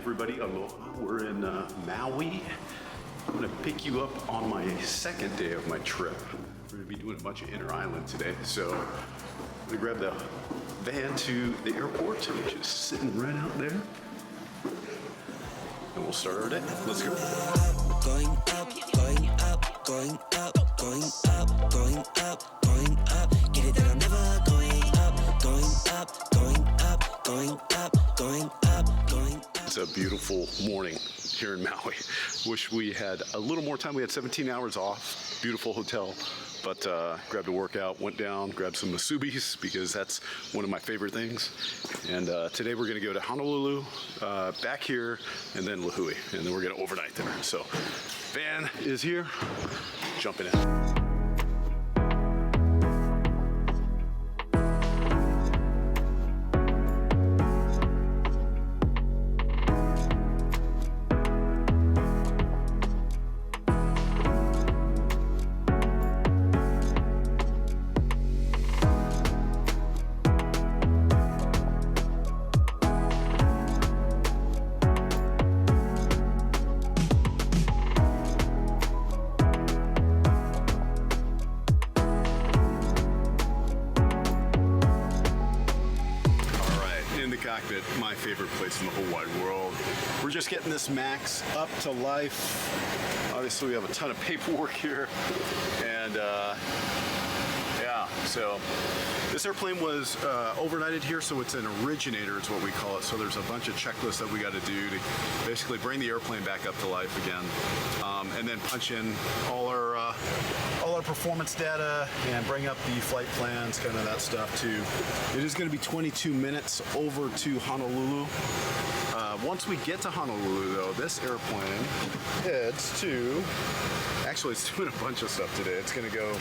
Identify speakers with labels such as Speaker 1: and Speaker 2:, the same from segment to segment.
Speaker 1: everybody, aloha. We're in Maui. I'm gonna pick you up on my second day of my trip. We're gonna be doing a bunch of inter-island today, so I'm gonna grab the van to the airport, which is sitting right out there. And we'll start our day. Let's go.
Speaker 2: Going up, going up, going up, going up, going up, going up. Get it that I'm never going up, going up, going up, going up, going up, going up.
Speaker 1: It's a beautiful morning here in Maui. Wish we had a little more time. We had 17 hours off. Beautiful hotel, but grabbed a workout, went down, grabbed some musubis because that's one of my favorite things. And today we're gonna go to Honolulu, back here, and then Lihue, and then we're gonna overnight there. So van is here, jumping in. Cockpit, my favorite place in the whole wide world. We're just getting this Max up to life. Obviously we have a ton of paperwork here, and yeah, so this airplane was overnighted here, so it's an originator, it's what we call it. So there's a bunch of checklists that we got to do to basically bring the airplane back up to life again, and then punch in all our performance data and bring up the flight plans, kind of that stuff too. It is going to be 22 minutes over to Honolulu. Once we get to Honolulu though, this airplane heads to, actually it's doing a bunch of stuff today. It's going to go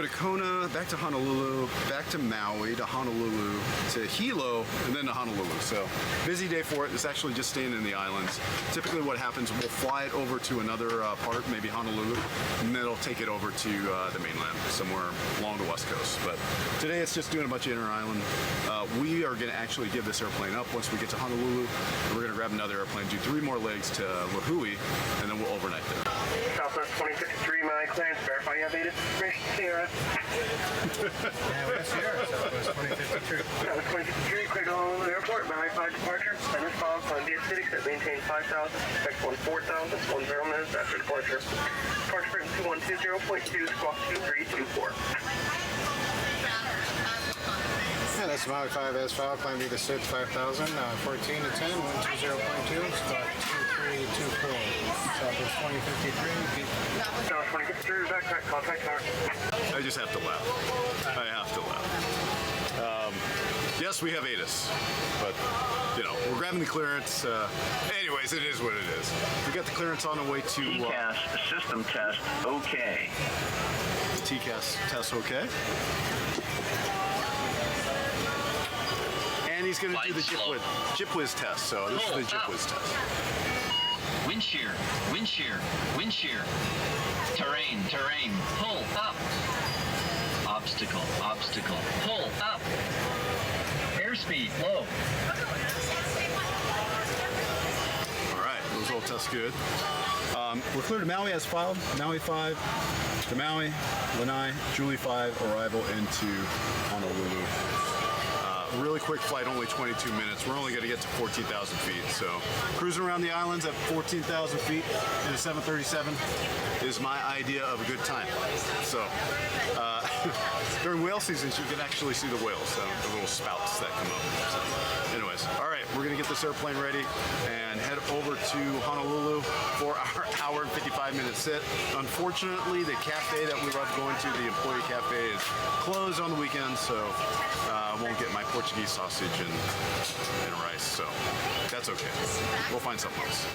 Speaker 1: to Kona, back to Honolulu, back to Maui, to Honolulu, to Hilo, and then to Honolulu. So busy day for it. It's actually just staying in the islands. Typically what happens, we'll fly it over to another part, maybe Honolulu, and then it'll take it over to the mainland, somewhere along the west coast. But today it's just doing a bunch of inter-island. We are gonna actually give this airplane up once we get to Honolulu, and we're gonna grab another airplane, do 3 more legs to Lihue, and then we'll overnight there.
Speaker 3: Southwest 2053, Maui clearance, verify you have data information, Sierra.
Speaker 4: Yeah, we're Sierra, Southwest 2053.
Speaker 3: Southwest 2053, clear to Honolulu Airport, Maui 5 departure, send response on via city, set maintain 5,000, expect 14,000, 10 minutes after departure. Departure frequency 120.2, squawk 2324.
Speaker 4: Yeah, that's Maui 5 as file, climb to the SID 5,000, 14 to 10, 120.2, squawk 2324. Southwest 2053.
Speaker 3: Southwest 2053, back, contact tower.
Speaker 1: I just have to laugh. I have to laugh. Yes, we have ATIS, but you know, we're grabbing the clearance. Anyways, it is what it is. We got the clearance on the way to
Speaker 3: TCAS system test, okay.
Speaker 1: TCAS test, okay. And he's going to do the JIPWIZ test, so this is the JIPWIZ test.
Speaker 5: Wind shear, wind shear, wind shear. Terrain, terrain, pull up. Obstacle, obstacle, pull up. Airspeed, low.
Speaker 1: All right, those all test good. We're clear to Maui as filed. Maui 5 to Maui, Lanai, Julie 5, arrival into Honolulu. Really quick flight, only 22 minutes. We're only going to get to 14,000 feet. So cruising around the islands at 14,000 feet in a 737 is my idea of a good time. So during whale seasons, you can actually see the whales, the little spouts that come up. So anyways, all right, we're going to get this airplane ready and head over to Honolulu for our hour and 55-minute sit. Unfortunately, the cafe that we love going to, the employee cafe, is closed on the weekend, so I won't get my Portuguese sausage and rice, so that's okay. We'll find something else.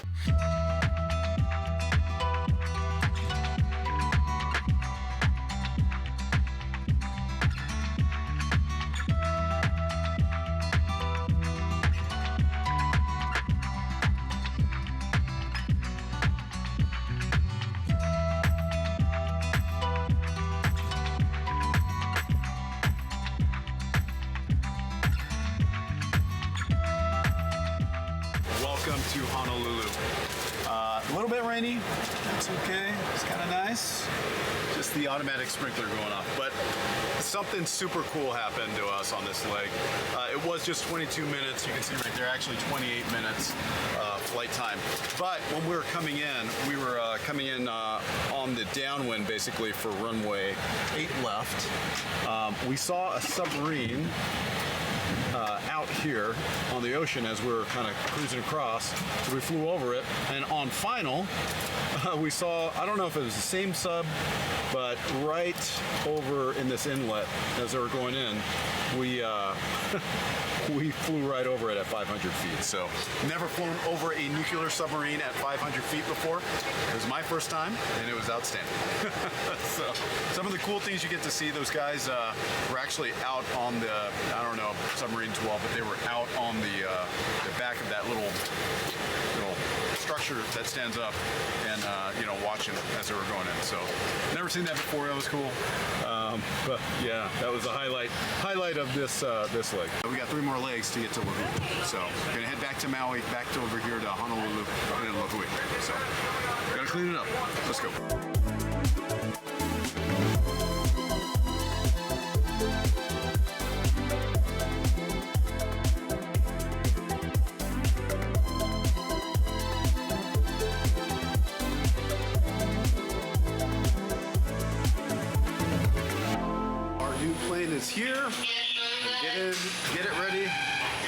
Speaker 1: to Honolulu. A little bit rainy, that's okay, it's kind of nice. Just the automatic sprinkler going off. But something super cool happened to us on this leg. It was just 22 minutes, you can see right there, actually 28 minutes flight time. But when we were coming in, we were coming in on the downwind basically for runway 8 left. We saw a submarine out here on the ocean as we were kind of cruising across. So we flew over it, and on final, we saw, I don't know if it was the same sub, but right over in this inlet as they were going in, we we flew right over it at 500 feet. So never flown over a nuclear submarine at 500 feet before. It was my first time, and it was outstanding. So some of the cool things you get to see, those guys were actually out on the, I don't know, submarine 12, but they were out on the back of that little structure that stands up and you know, watching as they were going in. So never seen that before. That was cool. But yeah, that was the highlight of this this leg. We got 3 more legs to get to Lihue. So we're gonna head back to Maui, back to over here to Honolulu, and then Lihue. So gotta clean it up. Let's go. Is here. Get it ready.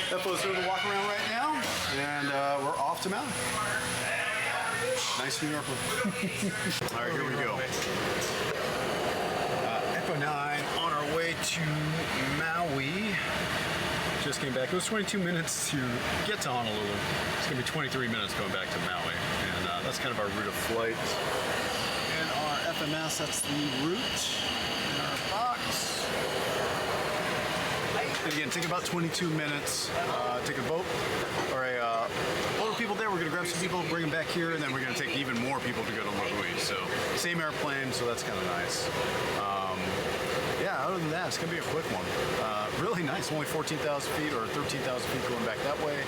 Speaker 1: FO's doing the walk around right now, and we're off to Maui. Nice New Yorker. All right, here we go. FO 9 on our way to Maui. Just came back. It was 22 minutes to get to Honolulu. It's gonna be 23 minutes going back to Maui, and that's kind of our route of flight. And our FMS, that's the route in our box. And again, take about 22 minutes, take a boat or a load of people there. We're gonna grab some people, bring them back here, and then we're gonna take even more people to go to Lihue. So same airplane, so that's kind of nice. Yeah, other than that, it's gonna be a quick one. Really nice, only 14,000 feet or 13,000 feet going back that way.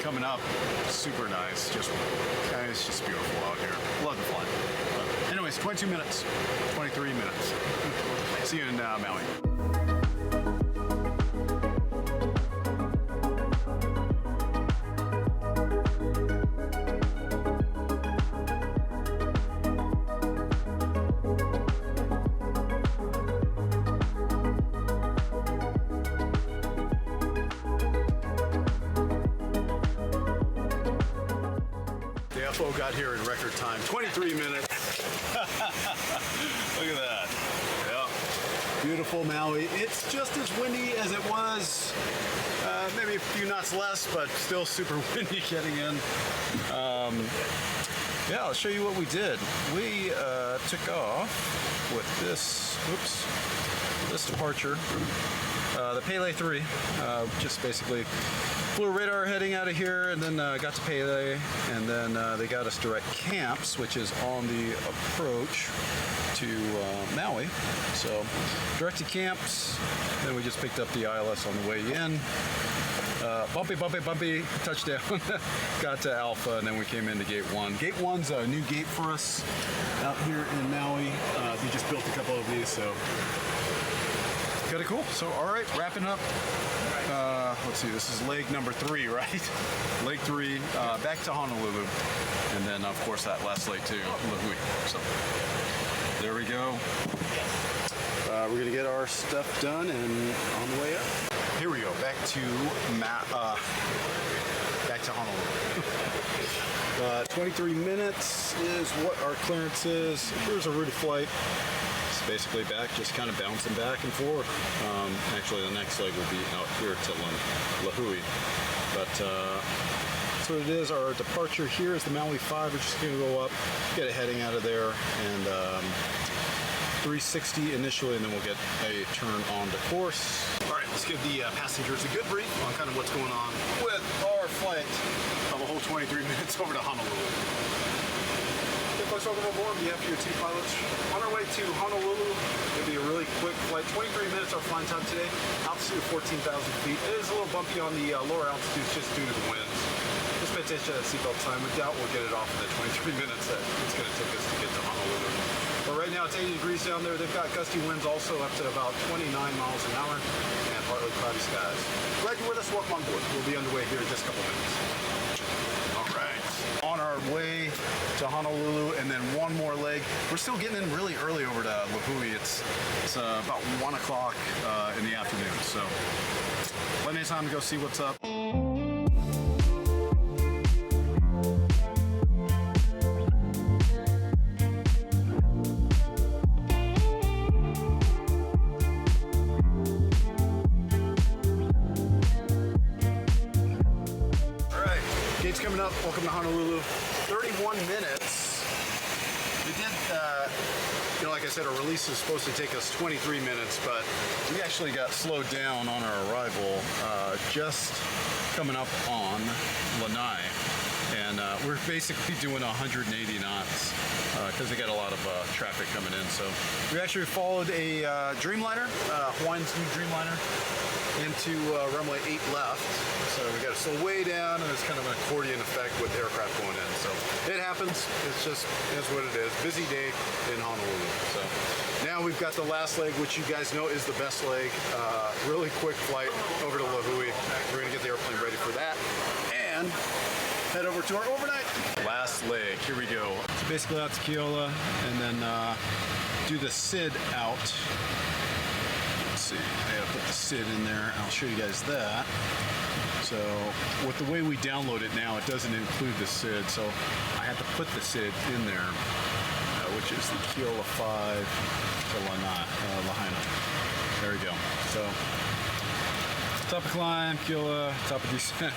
Speaker 1: Coming up, super nice. It's just beautiful out here. Love the flight. But anyways, 22 minutes, 23 minutes. See you in Maui. Got here in record time, 23 minutes. Look at that. Yeah. Beautiful Maui. It's just as windy as it was, maybe a few knots less, but still super windy getting in. Yeah, I'll show you what we did. We took off with this, this departure, the Pele 3, just basically flew radar heading out of here, and then got to Pele, and then they got us direct camps, which is on the approach to Maui. So direct to camps, then we just picked up the ILS on the way in. Bumpy touchdown. Got to Alpha, and then we came into Gate 1. Gate 1's a new gate for us out here in Maui. We just built a couple of these, so kind of cool. So all right, wrapping up. Let's see, this is leg number 3, right? Leg 3, back to Honolulu, and then of course that last leg to Lihue. So there we go. We're gonna get our stuff done and on the way up. Here we go, back to Honolulu. 23 minutes is what our clearance is. Here's a route of flight. It's basically back, just kind of bouncing back and forth. Actually, the next leg will be out here to Lihue. But that's what it is. Our departure here is the Maui 5. We're just gonna go up, get a heading out of there, and 360 initially, and then we'll get a turn on the course. All right, let's give the passengers a good brief on kind of what's going on with our flight of a whole 23 minutes over to Honolulu. Okay, folks, welcome aboard on behalf of your two pilots. On our way to Honolulu, it'll be a really quick flight. 23 minutes our flying time today. Altitude of 14,000 feet. It is a little bumpy on the lower altitudes just due to the winds. attention at seatbelt time. We doubt we'll get it off in the 23 minutes that it's going to take us to get to Honolulu. But right now it's 80 degrees down there. They've got gusty winds also up to about 29 miles an hour and partly cloudy skies. Glad you're with us. Welcome on board. We'll be underway here in just a couple minutes. All right. On our way to Honolulu and then one more leg. We're still getting in really early over to Lihue. It's about 1 o'clock in the afternoon. So plenty of time to go see what's up. Coming up, welcome to Honolulu. 31 minutes. We did, like I said, our release is supposed to take us 23 minutes, but we actually got slowed down on our arrival just coming up on Lanai. And we're basically doing 180 knots because they got a lot of traffic coming in. So we actually followed a Dreamliner, Hawaiian's new Dreamliner, into runway 8 left. So we got to slow way down, and it's kind of an accordion effect with aircraft going in. So it happens. It's what it is. Busy day in Honolulu. So now we've got the last leg, which you guys know is the best leg. Really quick flight over to Lihue. We're gonna get the airplane ready for that, and head over to our overnight. Last leg. Here we go. So basically out to Keola, and then do the SID out. See, I gotta put the SID in there. I'll show you guys that. So with the way we download it now, it doesn't include the SID, so I had to put the SID in there, which is the Keola 5 to Lahaina. There we go. So top of climb, Keola, top of descent.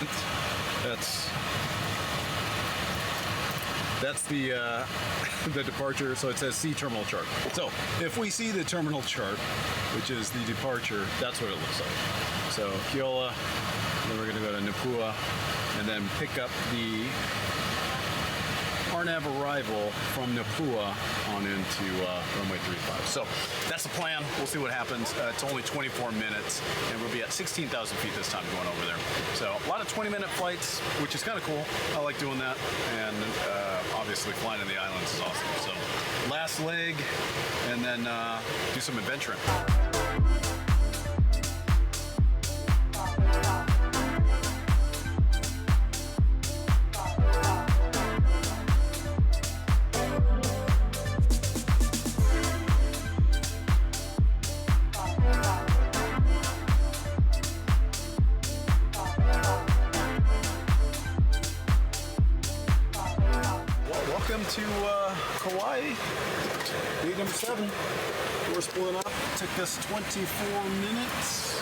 Speaker 1: That's the the departure, so it says see terminal chart. So if we see the terminal chart, which is the departure, that's what it looks like. So Keola, then we're gonna go to Napua, and then pick up the RNAV arrival from Napua on into runway 35. So that's the plan. We'll see what happens. It's only 24 minutes, and we'll be at 16,000 feet this time going over there. So a lot of 20-minute flights, which is kind of cool. I like doing that, and obviously flying in the islands is awesome. So last leg, and then do some adventuring. Welcome to Hawaii, gate number 7. We're splitting up. Took us 24 minutes.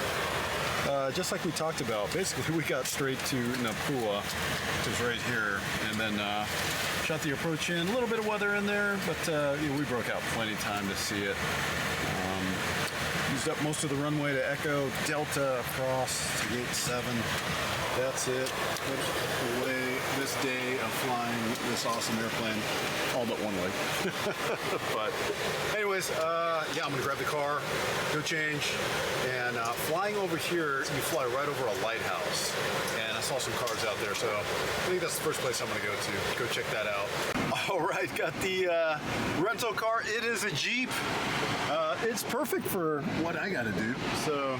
Speaker 1: Just like we talked about, basically we got straight to Napua, which is right here, and then shot the approach in. A little bit of weather in there, but we broke out plenty of time to see it. Used up most of the runway to Echo Delta across to gate 7. That's it. Away this day of flying this awesome airplane, all but one leg. But anyways, yeah, I'm gonna grab the car, go change, and flying over here, you fly right over a lighthouse. And I saw some cars out there, so I think that's the first place I'm gonna go to. Go check that out. All right, got the rental car. It is a Jeep. It's perfect for what I gotta do. So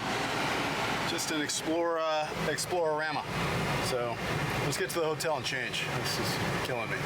Speaker 1: just an Explorerama. So let's get to the hotel and change. This is killing me.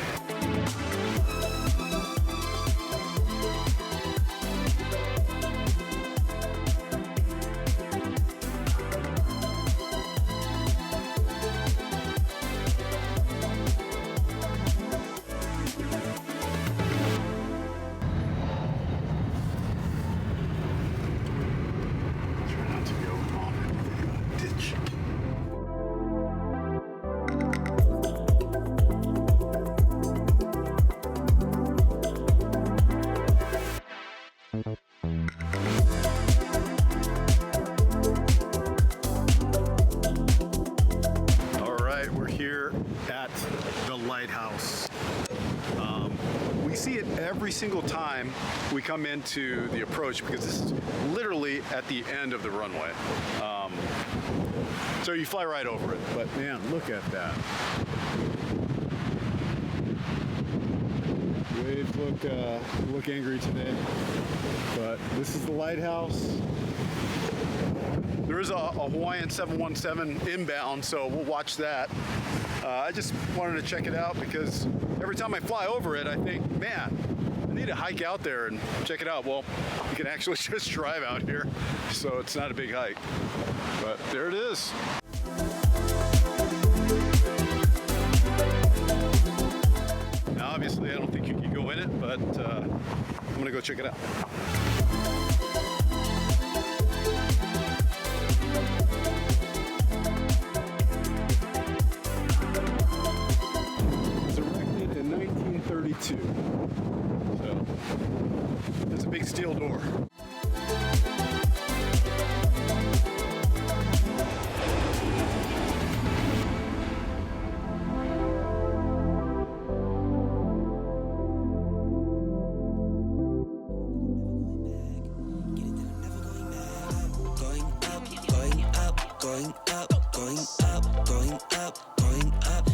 Speaker 1: Lighthouse. We see it every single time we come into the approach because it's literally at the end of the runway. So you fly right over it. But man, look at that. Waves look angry today, but this is the lighthouse. There is a Hawaiian 717 inbound, so we'll watch that. I just wanted to check it out because every time I fly over it, I think, man, I need to hike out there and check it out. Well, you can actually just drive out here, so it's not a big hike. But there it is. Now, obviously, I don't think you can go in it, but I'm gonna go check it out. It was erected in 1932, so it's a big steel door.
Speaker 2: Going up, going up, going up, going up, going up.